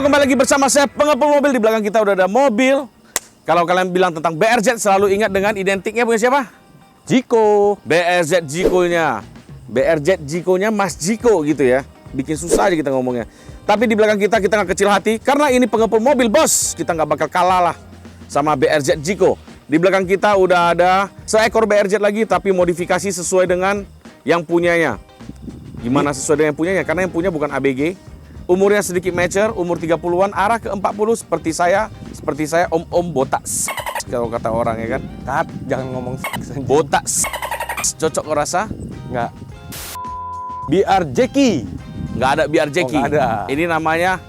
kembali lagi bersama saya pengepul mobil. Di belakang kita udah ada mobil. Kalau kalian bilang tentang BRZ selalu ingat dengan identiknya punya siapa? Jiko. BRZ Jiko-nya. BRZ Jiko-nya Mas Jiko gitu ya. Bikin susah aja kita ngomongnya. Tapi di belakang kita nggak kecil hati karena ini pengepul mobil, bos. Kita nggak bakal kalah lah sama BRZ Jiko. Di belakang kita udah ada seekor BRZ lagi tapi modifikasi sesuai dengan yang punyanya. Gimana sesuai dengan yang punyanya? Karena yang punya bukan ABG. Umurnya sedikit mature, umur 30-an, arah ke 40 seperti saya om-om botak kalau kata orang ya kan. Kat, jangan ngomong Botak cocok kau rasa? Nggak. BR Jeki. Nggak ada biar Jeki. nggak ada. Ini namanya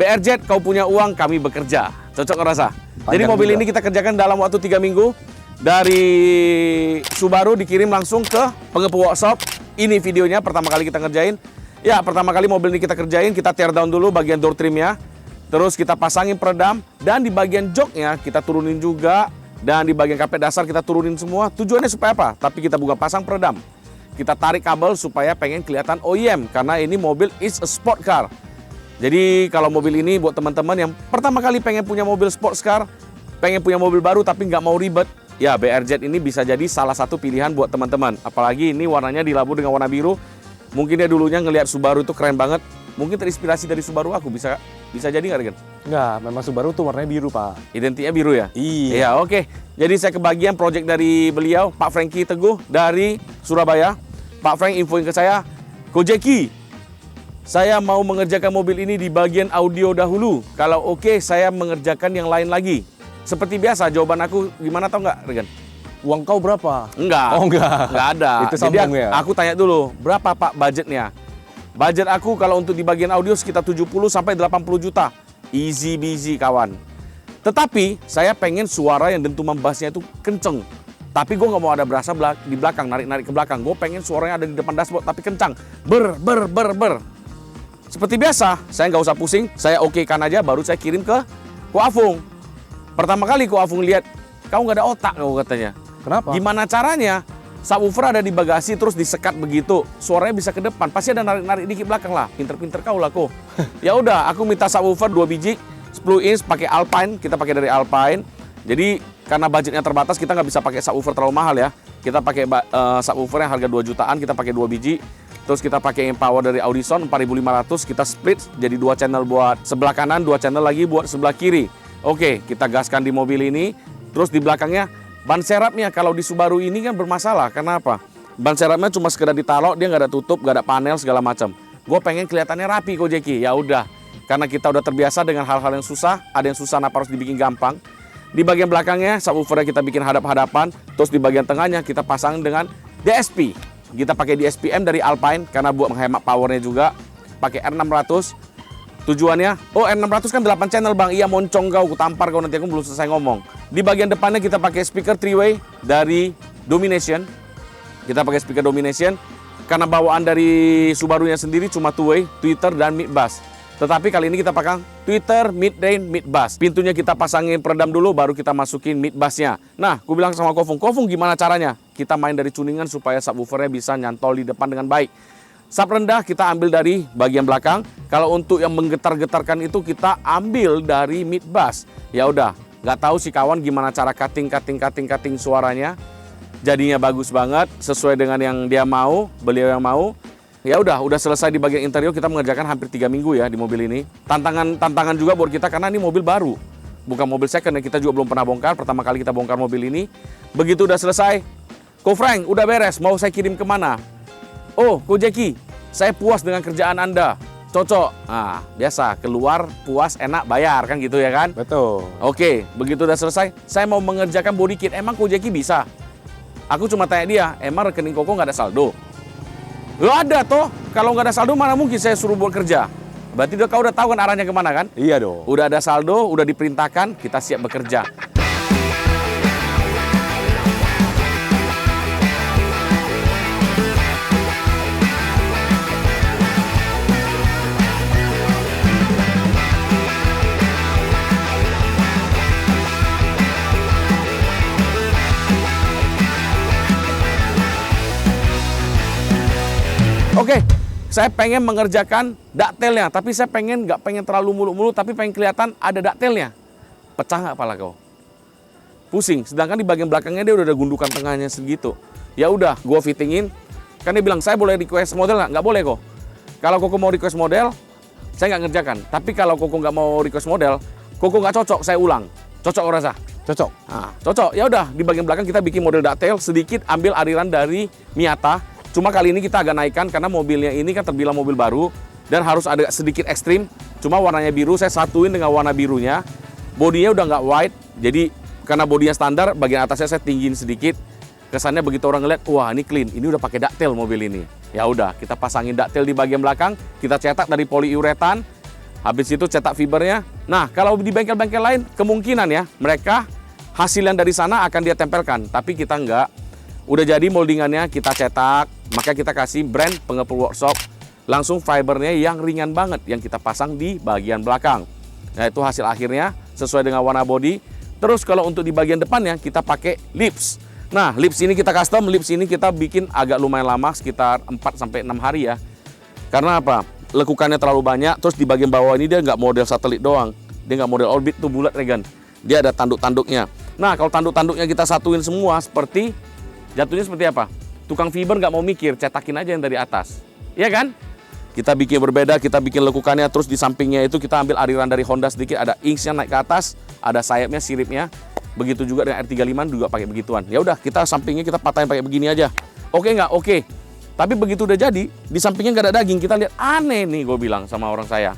BRZ, kau punya uang, kami bekerja. Cocok kau rasa? Jadi Panjang mobil juga. ini kita kerjakan dalam waktu 3 minggu. Dari Subaru dikirim langsung ke pengepul workshop. Ini videonya pertama kali kita ngerjain. Ya, pertama kali mobil ini kita kerjain, kita tear down dulu bagian door trimnya. Terus kita pasangin peredam. Dan di bagian joknya kita turunin juga. Dan di bagian kapet dasar kita turunin semua. Tujuannya supaya apa? Tapi kita bukan pasang peredam. Kita tarik kabel supaya pengen kelihatan OEM. Karena ini mobil is a sport car. Jadi kalau mobil ini buat teman-teman yang pertama kali pengen punya mobil sports car, pengen punya mobil baru tapi nggak mau ribet, ya BRZ ini bisa jadi salah satu pilihan buat teman-teman. Apalagi ini warnanya dilabur dengan warna biru. Mungkin dia dulunya ngelihat Subaru itu keren banget. Mungkin terinspirasi dari Subaru aku, bisa jadi nggak, Regen? Nggak, memang Subaru tuh warnanya biru, Pak. Identiknya biru ya? Iya. Iya, oke. Jadi saya kebagian project dari beliau, Pak Franky Teguh dari Surabaya. Pak Frank infoin ke saya, Kojeki, saya mau mengerjakan mobil ini di bagian audio dahulu. Kalau oke, saya mengerjakan yang lain lagi. Seperti biasa, jawaban aku gimana tau nggak, Regen? Uang kau berapa? Enggak. Oh, enggak. Enggak ada. Itu Jadi sombong ya? aku tanya dulu, berapa Pak budgetnya? Budget aku kalau untuk di bagian audio sekitar 70 sampai 80 juta. Easy busy kawan. Tetapi saya pengen suara yang dentuman bassnya itu kenceng. Tapi gue nggak mau ada berasa di belakang, narik-narik ke belakang. Gue pengen suaranya ada di depan dashboard tapi kencang. Ber. Seperti biasa, saya nggak usah pusing. Saya okekan aja, baru saya kirim ke Ko Afung. Pertama kali Ko Afung lihat, kau nggak ada otak kau katanya. Kenapa? Gimana caranya? Subwoofer ada di bagasi terus disekat begitu, suaranya bisa ke depan. Pasti ada narik-narik dikit belakang lah. Pinter-pinter kau lah kok. Ya udah, aku minta subwoofer 2 biji, 10 inch pakai Alpine. Kita pakai dari Alpine. Jadi karena budgetnya terbatas, kita nggak bisa pakai subwoofer terlalu mahal ya. Kita pakai subwoofer yang harga 2 jutaan, kita pakai 2 biji. Terus kita pakai power dari Audison 4500, kita split jadi 2 channel buat sebelah kanan, 2 channel lagi buat sebelah kiri. Oke, kita gaskan di mobil ini. Terus di belakangnya ban serapnya kalau di Subaru ini kan bermasalah. Kenapa? Ban serapnya cuma sekedar ditaruh, dia nggak ada tutup, nggak ada panel segala macam. Gue pengen kelihatannya rapi kok Jeki. Ya udah, karena kita udah terbiasa dengan hal-hal yang susah, ada yang susah kenapa harus dibikin gampang. Di bagian belakangnya subwoofernya kita bikin hadap-hadapan, terus di bagian tengahnya kita pasang dengan DSP. Kita pakai DSP-M dari Alpine karena buat menghemat powernya juga. Pakai R600. Tujuannya, R600 kan 8 channel bang, iya moncong kau, tampar kau nanti, aku belum selesai ngomong. Di bagian depannya kita pakai speaker 3-way dari Domination. Kita pakai speaker Domination, karena bawaan dari Subarunya sendiri cuma 2-way, tweeter dan mid bass. Tetapi kali ini kita pasang tweeter, mid range, mid bass. Pintunya kita pasangin peredam dulu, baru kita masukin mid bassnya. Nah, aku bilang sama Kofung gimana caranya? Kita main dari tuningan supaya subwoofernya bisa nyantol di depan dengan baik. Sub rendah kita ambil dari bagian belakang. Kalau untuk yang menggetar-getarkan itu kita ambil dari mid bass. Ya udah, nggak tahu si kawan gimana cara cutting suaranya. Jadinya bagus banget, sesuai dengan yang dia mau, beliau yang mau. Ya udah selesai di bagian interior, kita mengerjakan hampir 3 minggu ya di mobil ini. Tantangan juga buat kita karena ini mobil baru. Bukan mobil second ya, kita juga belum pernah bongkar. Pertama kali kita bongkar mobil ini. Begitu udah selesai, Ko Frank udah beres, mau saya kirim kemana? Oh, Ko Jeki, saya puas dengan kerjaan Anda. Cocok. Nah, biasa, keluar, puas, enak, bayar, kan gitu ya kan? Betul. Oke, begitu udah selesai, saya mau mengerjakan body kit. Emang Ko Jeki bisa? Aku cuma tanya dia, emang rekening Koko nggak ada saldo? Lo ada toh, kalau nggak ada saldo mana mungkin saya suruh buat kerja. Berarti kau udah tahu kan arahnya kemana kan? Iya dong. Udah ada saldo, udah diperintahkan, kita siap bekerja. Oke, saya pengen mengerjakan daktelnya, tapi saya nggak pengen terlalu muluk-muluk, tapi pengen kelihatan ada daktelnya. Pecah nggak kepala kau? Pusing. Sedangkan di bagian belakangnya dia udah ada gundukan tengahnya segitu. Ya udah, gue fittingin. Kan dia bilang, saya boleh request model nggak? Nggak boleh kok. Kalau Koko mau request model, saya nggak ngerjakan. Tapi kalau Koko nggak mau request model, Koko nggak cocok, saya ulang. Cocok rasa? Cocok. Nah, cocok. Ya udah, di bagian belakang kita bikin model daktel, sedikit ambil aliran dari Miata. Cuma kali ini kita agak naikkan karena mobilnya ini kan terbilang mobil baru dan harus ada sedikit ekstrim. Cuma warnanya biru, saya satuin dengan warna birunya. Bodinya udah nggak white, jadi karena bodinya standar, bagian atasnya saya tinggiin sedikit. Kesannya begitu orang ngeliat, wah ini clean, ini udah pakai daktel mobil ini. Ya udah, kita pasangin daktel di bagian belakang, kita cetak dari poliuretan. Habis itu cetak fibernya. Nah, kalau di bengkel-bengkel lain, kemungkinan ya, mereka hasil yang dari sana akan dia tempelkan. Tapi kita enggak. Udah jadi moldingannya, kita cetak. Maka kita kasih brand pengepul workshop. Langsung fibernya yang ringan banget, yang kita pasang di bagian belakang. Nah, itu hasil akhirnya, sesuai dengan warna body. Terus kalau untuk di bagian depannya, kita pakai lips. Nah, lips ini kita custom, lips ini kita bikin agak lumayan lama, sekitar 4-6 hari ya. Karena apa? Lekukannya terlalu banyak, terus di bagian bawah ini dia nggak model satelit doang. Dia nggak model orbit tuh bulat, Regan. Dia ada tanduk-tanduknya. Nah, kalau tanduk-tanduknya kita satuin semua seperti, jatuhnya seperti apa? Tukang fiber nggak mau mikir, cetakin aja yang dari atas. Iya kan? Kita bikin berbeda, kita bikin lekukannya, terus di sampingnya itu kita ambil aliran dari Honda sedikit, ada inksnya naik ke atas, ada sayapnya, siripnya. Begitu juga dengan R35 juga pakai begituan. Ya udah, kita sampingnya kita patahin pakai begini aja. Oke nggak? Oke. Tapi begitu udah jadi, di sampingnya nggak ada daging. Kita lihat aneh nih, gue bilang sama orang saya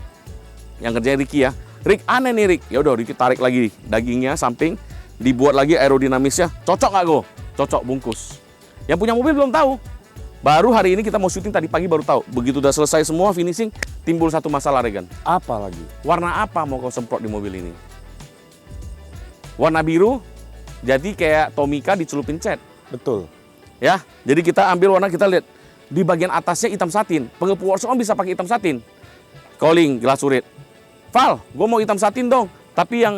yang kerjain Ricky ya. Rick, aneh nih Rick. Ya udah, Ricky tarik lagi dagingnya samping, dibuat lagi aerodinamisnya. Cocok nggak go? Cocok, bungkus. Yang punya mobil belum tahu. Baru hari ini kita mau syuting, tadi pagi baru tahu. Begitu udah selesai semua finishing, timbul satu masalah, Regan. Apa lagi? Warna apa mau kau semprot di mobil ini? Warna biru, jadi kayak Tomica dicelupin cat. Betul. Ya, jadi kita ambil warna, kita lihat di bagian atasnya hitam satin. Pengepul workshop bisa pakai hitam satin. Calling glasurit. Val, gue mau hitam satin dong. Tapi yang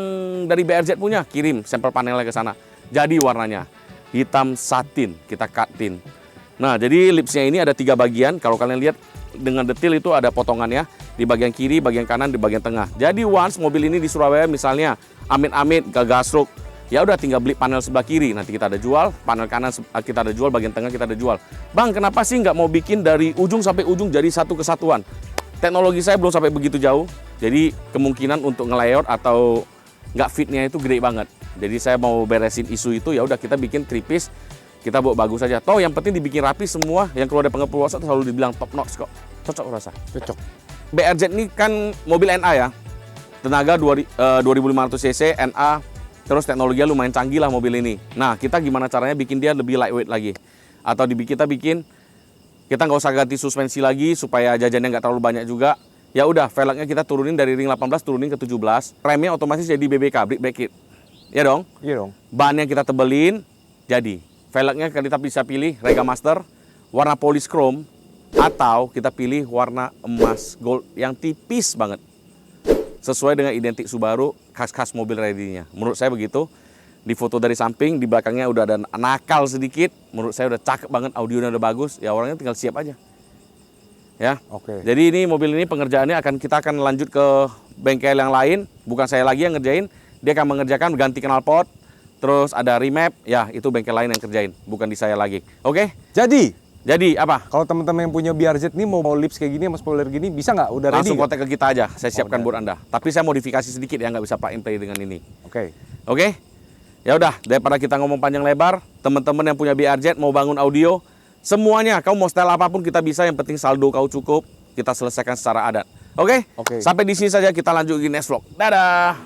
dari BRZ punya, kirim sampel panelnya ke sana. Jadi warnanya hitam satin, kita cutin. Nah, jadi lipsnya ini ada 3 bagian. Kalau kalian lihat dengan detail itu ada potongannya di bagian kiri, bagian kanan, di bagian tengah. Jadi once mobil ini di Surabaya misalnya amit-amit gagal stroke, ya udah tinggal beli panel sebelah kiri, nanti kita ada jual, panel kanan kita ada jual, bagian tengah kita ada jual. Bang, kenapa sih nggak mau bikin dari ujung sampai ujung jadi satu kesatuan? Teknologi saya belum sampai begitu jauh, jadi kemungkinan untuk nge-layout atau nggak fitnya itu gede banget. Jadi saya mau beresin isu itu, ya udah kita bikin 3 piece, kita buat bagus saja. Toh yang penting dibikin rapi semua, yang keluar dari pengepul workshop selalu dibilang top notch kok. Cocok rasa. Cocok. BRZ ini kan mobil NA ya, tenaga 2500 cc NA, terus teknologinya lumayan canggih lah mobil ini. Nah, kita gimana caranya bikin dia lebih lightweight lagi? Atau kita nggak usah ganti suspensi lagi supaya jajannya nggak terlalu banyak juga. Ya udah, velgnya kita turunin dari ring 18 turunin ke 17. Remnya otomatis jadi BBK, brake brake kit. Ya dong? Iya dong. Bannya kita tebelin, jadi. Velgnya kita bisa pilih Rega Master, warna polish chrome, atau kita pilih warna emas gold yang tipis banget. Sesuai dengan identik Subaru, khas-khas mobil ready-nya. Menurut saya begitu. Di foto dari samping, di belakangnya udah ada nakal sedikit. Menurut saya udah cakep banget, audionya udah bagus. Ya orangnya tinggal siap aja. Ya. Oke. Jadi ini mobil ini pengerjaannya kita akan lanjut ke bengkel yang lain. Bukan saya lagi yang ngerjain. Dia akan mengerjakan ganti knalpot. Terus ada remap. Ya itu bengkel lain yang kerjain. Bukan di saya lagi. Oke? Jadi apa? Kalau teman-teman yang punya BRZ nih mau lips kayak gini sama spoiler gini, bisa nggak? Udah ready Langsung nggak? kontak ke kita aja. Saya siapkan udah. buat Anda. Tapi saya modifikasi sedikit ya. Nggak bisa plug and play dengan ini. Oke. Oke? Ya udah, daripada kita ngomong panjang lebar, teman-teman yang punya BRZ mau bangun audio, semuanya, kau mau style apapun kita bisa, yang penting saldo kau cukup, kita selesaikan secara adat. Oke? Oke. Sampai di sini saja, kita lanjut di next vlog. Dadah!